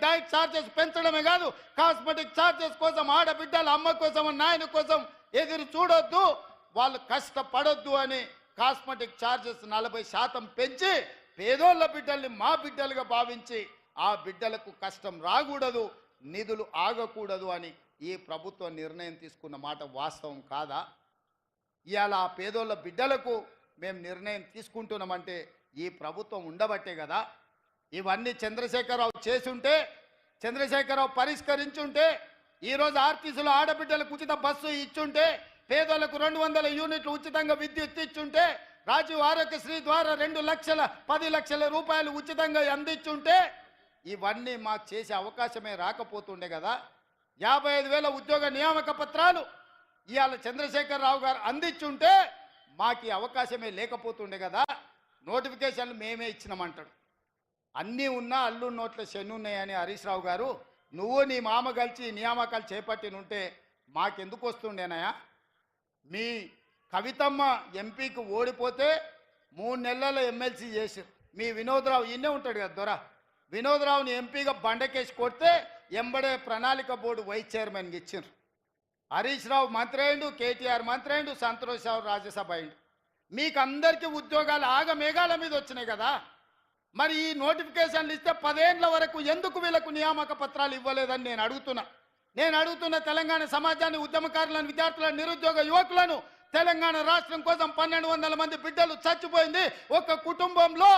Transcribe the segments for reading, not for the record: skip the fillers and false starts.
Diet charges పెంచడమే కాదు, cosmetic charges కోసం ఆడబిడ్డల అమ్మ కోసం నాయన కోసం ఎదురు చూడొద్దు, వాళ్ళు కష్టపడొద్దు అని కాస్మెటిక్ ఛార్జెస్ 40% పెంచి పేదోళ్ళ బిడ్డల్ని మా బిడ్డలుగా భావించి ఆ బిడ్డలకు కష్టం రాకూడదు, నిధులు ఆగకూడదు అని ఈ ప్రభుత్వం నిర్ణయం తీసుకున్న మాట వాస్తవం కాదా? ఇవాళ ఆ పేదోళ్ళ బిడ్డలకు మేము నిర్ణయం తీసుకుంటున్నామంటే ఈ ప్రభుత్వం ఉండబట్టే కదా. ఇవన్నీ చంద్రశేఖరరావు చేసుంటే, చంద్రశేఖరరావు పరిష్కరించుంటే, ఈరోజు ఆర్టీసీలో ఆడబిడ్డలకు ఉచిత బస్సు ఇచ్చుంటే, పేదలకు 200 యూనిట్లు ఉచితంగా విద్యుత్ ఇచ్చుంటే, రాజీవ్ ఆరోగ్యశ్రీ ద్వారా 10 లక్షల రూపాయలు ఉచితంగా అందించుంటే ఇవన్నీ మాకు చేసే అవకాశమే రాకపోతుండే కదా. 55,000 ఉద్యోగ నియామక పత్రాలు ఇవాళ చంద్రశేఖరరావు గారు అందించుంటే మాకు అవకాశమే లేకపోతుండే కదా. నోటిఫికేషన్లు మేమే ఇచ్చినామంటాడు. అన్నీ ఉన్నా అల్లు నోట్ల శని ఉన్నాయని హరీష్ రావు గారు, నువ్వు నీ మామ కలిసి నియామకాలు చేపట్టినుంటే మాకెందుకు వస్తుండేనాయా? మీ కవితమ్మ ఎంపీకి ఓడిపోతే 3 నెలల ఎమ్మెల్సీ చేశారు. మీ వినోద్రావు ఈయనే ఉంటాడు కదా దొర, వినోద్రావుని ఎంపీగా బండకేసి కొడితే ఎంబడే ప్రణాళిక బోర్డు వైస్ చైర్మన్కి ఇచ్చారు. హరీష్ రావు మంత్రి అయిండు, కేటీఆర్ మంత్రి అయిండు, సంతోష్ రావు రాజ్యసభ అయిండు. మీకు అందరికీ ఉద్యోగాలు ఆగమేఘాల మీద వచ్చినాయి కదా. మరి ఈ నోటిఫికేషన్లు ఇస్తే 10 ఏళ్ల వరకు ఎందుకు వీళ్ళకు నియామక పత్రాలు ఇవ్వలేదని నేను అడుగుతున్న తెలంగాణ సమాజాన్ని, ఉద్యమకారులను, విద్యార్థులను, నిరుద్యోగ యువకులను. తెలంగాణ రాష్ట్రం కోసం 1200 మంది బిడ్డలు చచ్చిపోయింది. ఒక కుటుంబంలో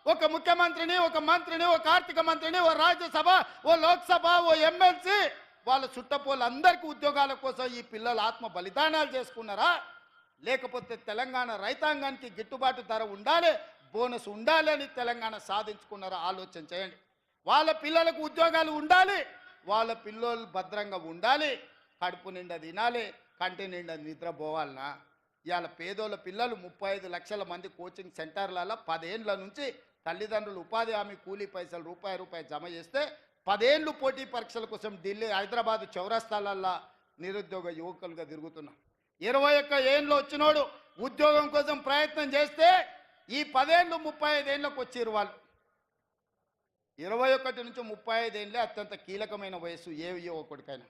ఒక ముఖ్యమంత్రిని, ఒక మంత్రిని, ఒక ఆర్థిక మంత్రిని, ఓ రాజ్యసభ, ఓ లోక్సభ, ఓ ఎమ్మెల్సీ, వాళ్ళ చుట్టపోళ్ళందరికీ ఉద్యోగాల కోసం ఈ పిల్లలు ఆత్మ బలిదానాలు చేసుకున్నారా? లేకపోతే తెలంగాణ రైతాంగానికి గిట్టుబాటు ధర ఉండాలి, బోనస్ ఉండాలి అని తెలంగాణ సాధించుకున్నారా? ఆలోచన చేయండి. వాళ్ళ పిల్లలకు ఉద్యోగాలు ఉండాలి, వాళ్ళ పిల్లలు భద్రంగా ఉండాలి, కడుపు నిండా తినాలి, కంటి నిండా నిద్రపోవాలనా? ఇవాళ పేదోళ్ళ పిల్లలు 35 లక్షల మంది కోచింగ్ సెంటర్లలో 10 ఏళ్ళ నుంచి తల్లిదండ్రులు ఉపాధి హామీ కూలీ పైసలు రూపాయి జమ చేస్తే 10 ఏళ్ళు పోటీ పరీక్షల కోసం ఢిల్లీ, హైదరాబాద్ చౌరస్తాలల్లో నిరుద్యోగ యువకులుగా తిరుగుతున్నాం. 21 ఏళ్ళు వచ్చినోడు ఉద్యోగం కోసం ప్రయత్నం చేస్తే ఈ 10 ఏళ్ళు 35 ఏళ్ళకు వచ్చారు వాళ్ళు. 21 నుంచి 35 ఏళ్ళే అత్యంత కీలకమైన వయసు ఏ యువకుడికైనా.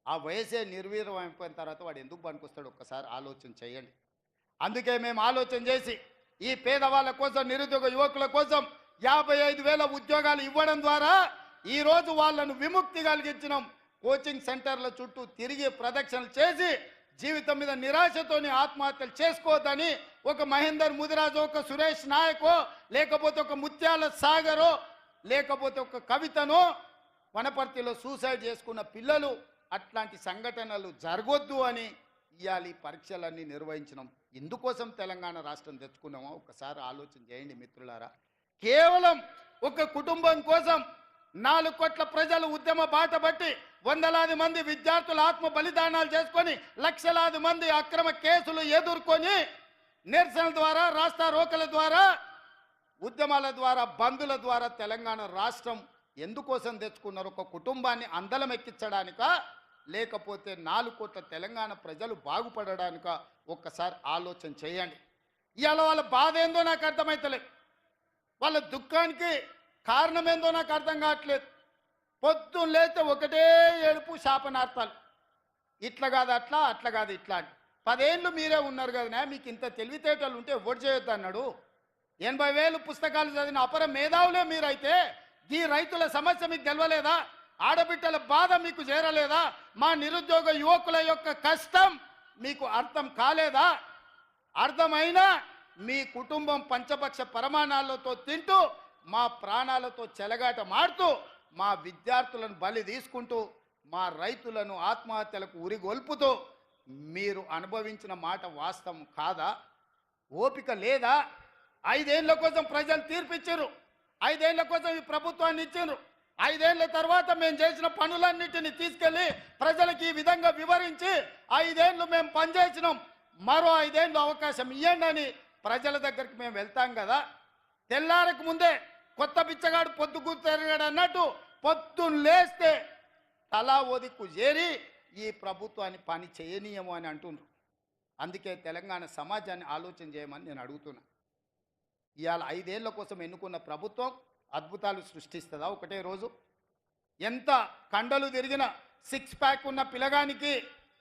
ఆ వయసే నిర్వీర్యం అయిపోయిన తర్వాత వాడు ఎందుకు పనికొస్తాడు? ఒక్కసారి ఆలోచన చేయండి. అందుకే మేము ఆలోచన చేసి ఈ పేదవాళ్ళ కోసం, నిరుద్యోగ యువకుల కోసం 55,000 ఉద్యోగాలు ఇవ్వడం ద్వారా ఈరోజు వాళ్ళను విముక్తి కలిగించినాం. కోచింగ్ సెంటర్ల చుట్టూ తిరిగి ప్రదక్షిణలు చేసి జీవితం మీద నిరాశతోని ఆత్మహత్యలు చేసుకోవద్దని ఒక మహేందర్ ముదిరాజు, ఒక సురేష్ నాయకో, లేకపోతే ఒక ముత్యాల సాగరో, లేకపోతే ఒక కవితనో వనపర్తిలో సూసైడ్ చేసుకున్న పిల్లలు, అట్లాంటి సంఘటనలు జరగొద్దు అని ఇవాళ ఈ పరీక్షలన్నీ నిర్వహించినాం. ఇందుకోసం తెలంగాణ రాష్ట్రం తెచ్చుకున్నామో ఒకసారి ఆలోచన చేయండి మిత్రులారా. కేవలం ఒక కుటుంబం కోసం 4 కోట్ల ప్రజలు ఉద్యమ బాట బట్టి, వందలాది మంది విద్యార్థులు ఆత్మ బలిదానాలు చేసుకొని, లక్షలాది మంది అక్రమ కేసులు ఎదుర్కొని, నిరసనల ద్వారా, రాస్తా రోకల ద్వారా, ఉద్యమాల ద్వారా, బంధుల ద్వారా తెలంగాణ రాష్ట్రం ఎందుకోసం తెచ్చుకున్నారు? ఒక కుటుంబాన్ని అందలం ఎక్కించడానికా, లేకపోతే 4 కోట్ల తెలంగాణ ప్రజలు బాగుపడడానిక? ఒక్కసారి ఆలోచన చేయండి. ఇవాళ వాళ్ళ బాధ ఏందో నాకు అర్థమవుతలేదు, వాళ్ళ దుఃఖానికి కారణం ఏందో నాకు అర్థం కావట్లేదు. పొద్దున్న లేస్తే ఒకటే ఏడుపు, శాపనార్థాలు. ఇట్లా కాదు అట్లా, అట్లా కాదు ఇట్లా అని. 10 ఏళ్ళు మీరే ఉన్నారు కదా, మీకు ఇంత తెలివితేటలు ఉంటే ఓటు చేయొద్దు అన్నాడు. 80,000 పుస్తకాలు చదివిన అపర మేధావులే మీరైతే ఈ రైతుల సమస్య మీకు తెలవలేదా? ఆడబిడ్డల బాధ మీకు చేరలేదా? మా నిరుద్యోగ యువకుల యొక్క కష్టం మీకు అర్థం కాలేదా? అర్థమైనా మీ కుటుంబం పంచపక్ష పరమాణాలతో తింటూ, మా ప్రాణాలతో చెలగాట మాడుతూ, మా విద్యార్థులను బలి తీసుకుంటూ, మా రైతులను ఆత్మహత్యలకు ఉరిగొల్పుతూ మీరు అనుభవించిన మాట వాస్తవం కాదా? ఓపిక లేదా? 5 ఏళ్ల కోసం ప్రజలు తీర్పిచ్చారు, 5 ఏళ్ల కోసం ఈ ప్రభుత్వాన్ని ఇచ్చారు. 5 ఏళ్ల తర్వాత మేము చేసిన పనులన్నిటిని తీసుకెళ్లి ప్రజలకు ఈ విధంగా వివరించి 5 ఏళ్ళు మేము పనిచేసినాం, మరో 5 ఏళ్ళు అవకాశం ఇవ్వండి అని ప్రజల దగ్గరికి మేము వెళ్తాం కదా. తెల్లారకు ముందే కొత్త బిచ్చగాడు పొద్దుకు తిరగాడు అన్నట్టు పొద్దున్న లేస్తే తలా ఒదిక్కు చేరి ఈ ప్రభుత్వాన్ని పని చేయనీయము అని అంటున్నారు. అందుకే తెలంగాణ సమాజాన్ని ఆలోచన చేయమని నేను అడుగుతున్నా. ఇవాళ 5 ఏళ్ల కోసం ఎన్నుకున్న ప్రభుత్వం అద్భుతాలు సృష్టిస్తుందా ఒకటే రోజు? ఎంత కండలు తిరిగిన 6 ప్యాక్ ఉన్న పిల్లగానికి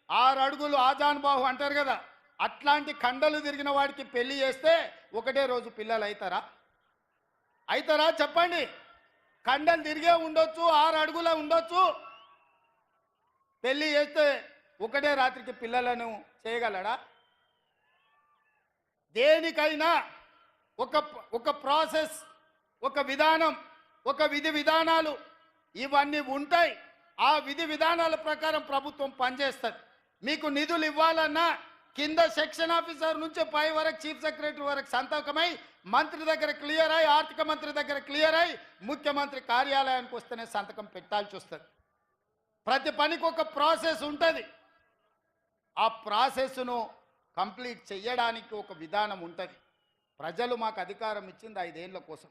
6 అడుగులు ఆజానుబాహు అంటారు కదా, అట్లాంటి కండలు తిరిగిన వాడికి పెళ్లి చేస్తే ఒకటే రోజు పిల్లలు అవుతారా చెప్పండి? కండలు తిరిగే ఉండొచ్చు, 6 అడుగుల ఉండొచ్చు, పెళ్లి చేస్తే ఒకటే రాత్రికి పిల్లలను చేయగలడా? దేనికైనా ఒక ప్రాసెస్, ఒక విధానం, ఒక విధి విధానాలు ఇవన్నీ ఉంటాయి. ఆ విధి విధానాల ప్రకారం ప్రభుత్వం పనిచేస్తుంది. మీకు నిధులు ఇవ్వాలన్నా కింద సెక్షన్ ఆఫీసర్ నుంచి పై వరకు చీఫ్ సెక్రటరీ వరకు సంతకమై మంత్రి దగ్గర క్లియర్ అయి, ఆర్థిక మంత్రి దగ్గర క్లియర్ అయి, ముఖ్యమంత్రి కార్యాలయానికి వస్తేనే సంతకం పెట్టాల్సి వస్తుంది. ప్రతి పనికి ఒక ప్రాసెస్ ఉంటుంది. ఆ ప్రాసెస్ను కంప్లీట్ చేయడానికి ఒక విధానం ఉంటుంది. ప్రజలు మాకు అధికారం ఇచ్చింది 5 ఏళ్ల కోసం.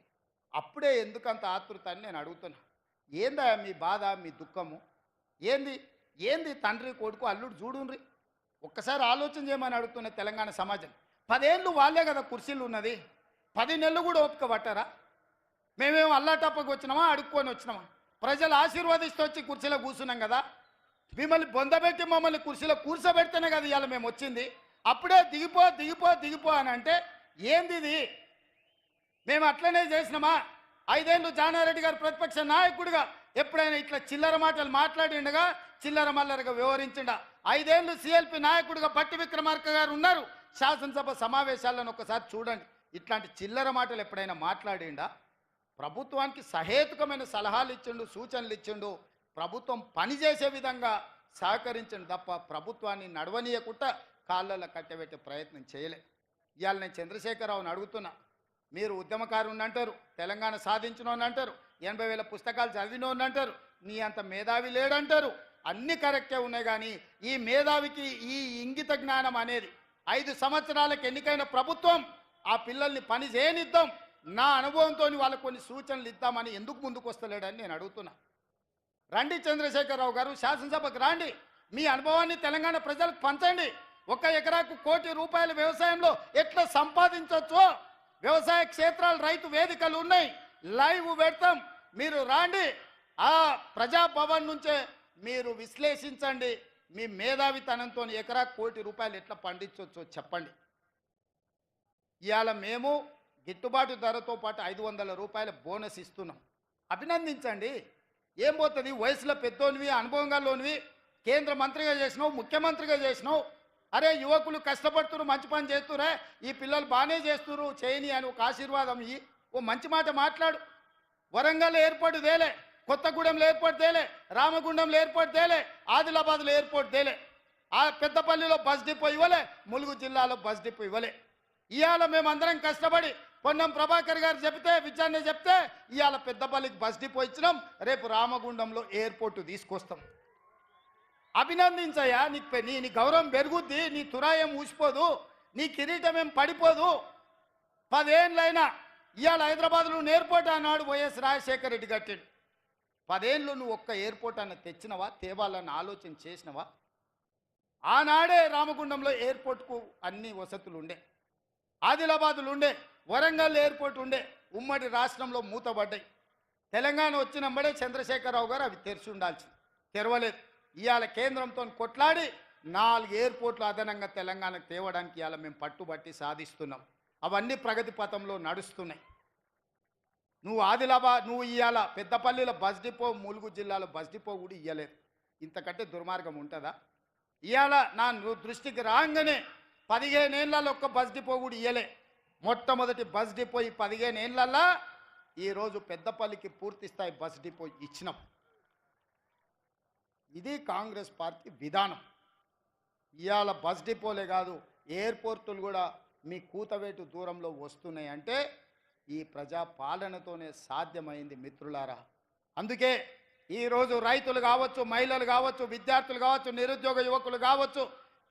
అప్పుడే ఎందుకంత ఆతృత అని నేను అడుగుతున్నా. ఏందా మీ బాధ, మీ దుఃఖము ఏంది? తండ్రి కొడుకు అల్లుడు చూడుండ్రి, ఒక్కసారి ఆలోచన చేయమని అడుగుతున్న తెలంగాణ సమాజం. 10 ఏళ్ళు వాళ్ళే కదా కుర్చీలు ఉన్నది, 10 నెలలు కూడా ఓపిక పట్టారా? మేమేమో అల్లాటప్పకు వచ్చినామా, అడుక్కొని వచ్చినామా? ప్రజలు ఆశీర్వాదిస్తూ వచ్చి కుర్చీలో కూర్చున్నాం కదా. మిమ్మల్ని బొందబెట్టి మమ్మల్ని కుర్చీలో కూర్చోబెడితేనే కదా ఇవాళ మేము వచ్చింది. అప్పుడే దిగిపో అని అంటే ఏంది ఇది? మేము అట్లనే చేసినామా? 5 ఏళ్ళు జానారెడ్డి గారు ప్రతిపక్ష నాయకుడిగా ఎప్పుడైనా ఇట్లా చిల్లర మాటలు మాట్లాడిండగా, చిల్లర మల్లరగా వ్యవహరించిండా? 5 ఏళ్ళు సిఎల్పి నాయకుడిగా బట్టి విక్రమార్క గారు ఉన్నారు. శాసనసభ సమావేశాలను ఒకసారి చూడండి. ఇట్లాంటి చిల్లర మాటలు ఎప్పుడైనా మాట్లాడిండా? ప్రభుత్వానికి సహేతుకమైన సలహాలు ఇచ్చిండు, సూచనలు ఇచ్చిండు, ప్రభుత్వం పనిచేసే విధంగా సహకరించండి తప్ప ప్రభుత్వాన్ని నడవనీయకుండా కాళ్ళల్లో కట్టబెట్టే ప్రయత్నం చేయలే. ఇవాళ నేను చంద్రశేఖరరావుని అడుగుతున్నా. మీరు ఉద్యమకారుని అంటారు, తెలంగాణ సాధించినోని అంటారు, 80,000 పుస్తకాలు చదివినోని అంటారు, నీ అంత మేధావి లేడంటారు. అన్ని కరెక్టే ఉన్నాయి. కానీ ఈ మేధావికి ఈ ఇంగిత జ్ఞానం అనేది 5 సంవత్సరాలకు ఎన్నికైన ప్రభుత్వం ఆ పిల్లల్ని పని చేయనిద్దాం, నా అనుభవంతో వాళ్ళకు కొన్ని సూచనలు ఇద్దామని ఎందుకు ముందుకు వస్తలేడని నేను అడుగుతున్నా. రండి చంద్రశేఖరరావు గారు, శాసనసభకు రండి, మీ అనుభవాన్ని తెలంగాణ ప్రజలకు పంచండి. 1 ఎకరాకు ₹1 కోటి వ్యవసాయంలో ఎట్లా సంపాదించవచ్చో వ్యవసాయ క్షేత్రాలు, రైతు వేదికలు ఉన్నాయి, లైవ్ పెడతాం. మీరు రాండి, ఆ ప్రజాభవన్ నుంచే మీరు విశ్లేషించండి. మీ మేధావితనంతో ఎకరాకు ₹1 కోటి ఎట్లా పండించవచ్చో చెప్పండి. ఇవాళ మేము గిట్టుబాటు ధరతో పాటు ₹500 బోనస్ ఇస్తున్నాం. అభినందించండి. ఏం పోతుంది? వయసులో పెద్దోనివి, అనుభవంగా లోనివి, కేంద్ర మంత్రిగా చేసినావు, ముఖ్యమంత్రిగా చేసినావు. అరే యువకులు కష్టపడుతున్నారు, మంచి పని చేస్తురే, ఈ పిల్లలు బాగానే చేస్తున్నారు, చేయని అని ఒక ఆశీర్వాదం ఇయ్యి, ఓ మంచి మాట మాట్లాడు. వరంగల్ ఎయిర్పోర్ట్ తేలే, కొత్తగూడెంలో ఎయిర్పోర్ట్ తేలే, రామగుండంలో ఎయిర్పోర్ట్ తేలే, ఆదిలాబాద్లో ఎయిర్పోర్ట్ తేలే, ఆ పెద్దపల్లిలో బస్ డిపో ఇవ్వలే, ములుగు జిల్లాలో బస్ డిపో ఇవ్వలే. ఇవాళ మేమందరం కష్టపడి పొన్నం ప్రభాకర్ గారు చెప్తే, విచారణ చెప్తే ఇవాళ పెద్దపల్లికి బస్ డిపో ఇచ్చినాం, రేపు రామగుండంలో ఎయిర్పోర్టు తీసుకొస్తాం. అభినందించయ్యా. నీ గౌరవం పెరుగుద్ది, నీ తురాయం ఊసిపోదు, నీ కిరీటం ఏం పడిపోదు. 10 ఏళ్ళైనా ఇవాళ హైదరాబాద్లో ఎయిర్పోర్ట్ అన్నాడు వైఎస్ రాజశేఖర రెడ్డి కట్టాడు. 10 ఏళ్ళు నువ్వు ఒక్క ఎయిర్పోర్ట్ అన్న తెచ్చినవా, తేవాలన్న ఆలోచన చేసినవా? ఆనాడే రామగుండంలో ఎయిర్పోర్ట్కు అన్ని వసతులు ఉండే, ఆదిలాబాదులు ఉండే, వరంగల్ ఎయిర్పోర్ట్ ఉండే, ఉమ్మడి రాష్ట్రంలో మూతబడ్డాయి. తెలంగాణ వచ్చినప్పుడే చంద్రశేఖరరావు గారు అవి తెరిచి ఉండాల్సింది, తెరవలేదు. ఇవాళ కేంద్రంతో కొట్లాడి 4 ఎయిర్పోర్ట్లు అదనంగా తెలంగాణకు తేవడానికి ఇవాళ మేము పట్టుబట్టి సాధిస్తున్నాం. అవన్నీ ప్రగతి పథంలో నడుస్తున్నాయి. నువ్వు ఆదిలాబాద్, నువ్వు ఇవాళ పెద్దపల్లిలో బస్ డిపో, ములుగు జిల్లాలో బస్ డిపో కూడా ఇవ్వలేదు. ఇంతకంటే దుర్మార్గం ఉంటుందా? ఇవాళ నా దృష్టికి రాగానే 15 ఏళ్లలో ఒక్క బస్ డిపో కూడా ఇవ్వలే. మొట్టమొదటి బస్ డిపో ఈ 15 ఏళ్లలో ఈరోజు పెద్దపల్లికి పూర్తి స్థాయి బస్ డిపో ఇచ్చినాం. ఇది కాంగ్రెస్ పార్టీ విధానం. ఇవాళ బస్ డిపోలే కాదు, ఎయిర్పోర్టులు కూడా మీ కూతవేటు దూరంలో వస్తున్నాయి అంటే ఈ ప్రజా పాలనతోనే సాధ్యమైంది మిత్రులారా. అందుకే ఈరోజు రైతులు కావచ్చు, మహిళలు కావచ్చు, విద్యార్థులు కావచ్చు, నిరుద్యోగ యువకులు కావచ్చు,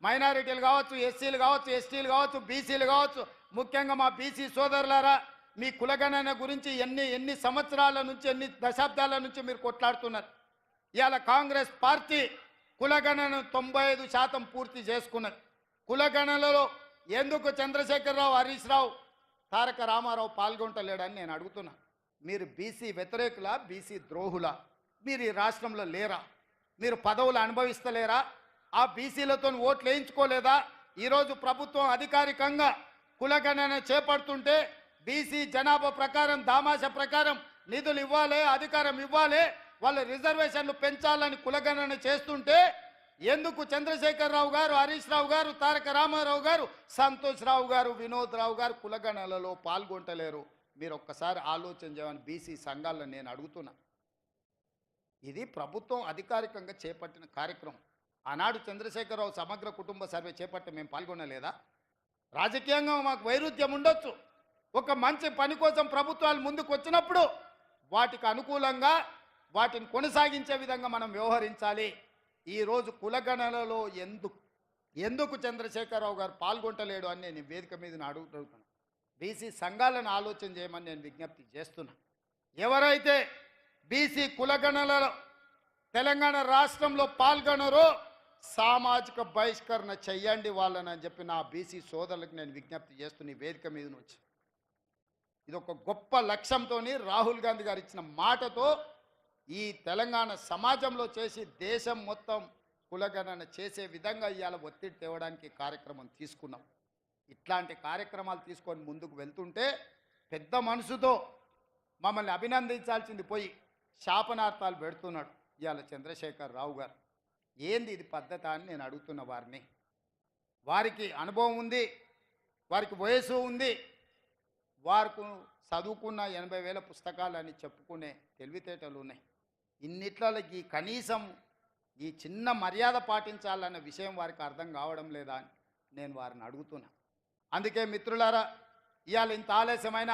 మైనారిటీలు కావచ్చు, ఎస్సీలు కావచ్చు, ఎస్టీలు కావచ్చు, బీసీలు కావచ్చు, ముఖ్యంగా మా బీసీ సోదరులారా, మీ కులగణన గురించి ఎన్ని సంవత్సరాల నుంచి, ఎన్ని దశాబ్దాల నుంచి మీరు కొట్లాడుతున్నారు. ఇవాళ కాంగ్రెస్ పార్టీ కులగణనను 95% పూర్తి చేసుకున్నది. కులగణనలో ఎందుకు చంద్రశేఖరరావు, హరీష్ రావు, తారక రామారావు పాల్గొంటలేడని నేను అడుగుతున్నా. మీరు బీసీ వ్యతిరేకులా, బీసీ ద్రోహులా? మీరు ఈ రాష్ట్రంలో లేరా? మీరు పదవులు అనుభవిస్తలేరా? ఆ బీసీలతో ఓట్లు వేయించుకోలేదా? ఈరోజు ప్రభుత్వం అధికారికంగా కులగణన చేపడుతుంటే బీసీ జనాభా ప్రకారం దామాష ప్రకారం నిధులు ఇవ్వాలి, అధికారం ఇవ్వాలి, వాళ్ళ రిజర్వేషన్లు పెంచాలని కులగణన చేస్తుంటే ఎందుకు చంద్రశేఖరరావు గారు, హరీష్ రావు గారు, తారక రామారావు గారు, సంతోష్ రావు గారు, వినోద్ రావు గారు కులగణనలో పాల్గొంటలేరు? మీరు ఒక్కసారి ఆలోచన చేయమని బీసీ సంఘాలను నేను అడుగుతున్నా. ఇది ప్రభుత్వం అధికారికంగా చేపట్టిన కార్యక్రమం. ఆనాడు చంద్రశేఖరరావు సమగ్ర కుటుంబ సర్వే చేపట్టి మేము పాల్గొనలేదా? రాజకీయంగా మాకు వైరుధ్యం ఉండొచ్చు. ఒక మంచి పని కోసం ప్రభుత్వాలు ముందుకు వచ్చినప్పుడు వాటికి అనుకూలంగా వాటిని కొనసాగించే విధంగా మనం వ్యవహరించాలి. ఈరోజు కులగణనలో ఎందుకు చంద్రశేఖరరావు గారు పాల్గొంటలేడు అని నేను వేదిక మీద అడుగుతున్నాను. బీసీ సంఘాలను ఆలోచన చేయమని నేను విజ్ఞప్తి చేస్తున్నా. ఎవరైతే బీసీ కులగణనలో తెలంగాణ రాష్ట్రంలో పాల్గొనరో సామాజిక బహిష్కరణ చెయ్యండి వాళ్ళని అని చెప్పి నా బీసీ సోదరులకు నేను విజ్ఞప్తి చేస్తున్న ఈ వేదిక మీద నుంచి. ఇది ఒక గొప్ప లక్ష్యంతో రాహుల్ గాంధీ గారు ఇచ్చిన మాటతో ఈ తెలంగాణ సమాజంలో చేసి దేశం మొత్తం కులగణన చేసే విధంగా ఇవాళ ఒత్తిడి తేవడానికి కార్యక్రమం తీసుకున్నాం. ఇట్లాంటి కార్యక్రమాలు తీసుకొని ముందుకు వెళ్తుంటే పెద్ద మనసుతో మమ్మల్ని అభినందించాల్సింది పోయి శాపనార్థాలు పెడుతున్నాడు ఇవాళ చంద్రశేఖర్ రావు గారు. ఏంది ఇది పద్ధత అని నేను అడుగుతున్న వారిని. వారికి అనుభవం ఉంది, వారికి వయసు ఉంది, వారికి చదువుకున్న 80,000 పుస్తకాలని చెప్పుకునే తెలివితేటలు ఉన్నాయి. ఇన్నిట్లకి కనీసం ఈ చిన్న మర్యాద పాటించాలన్న విషయం వారికి అర్థం కావడం లేదా అని నేను వారిని అడుగుతున్నా. అందుకే మిత్రులారా, ఇవాళ ఇంత ఆలస్యమైన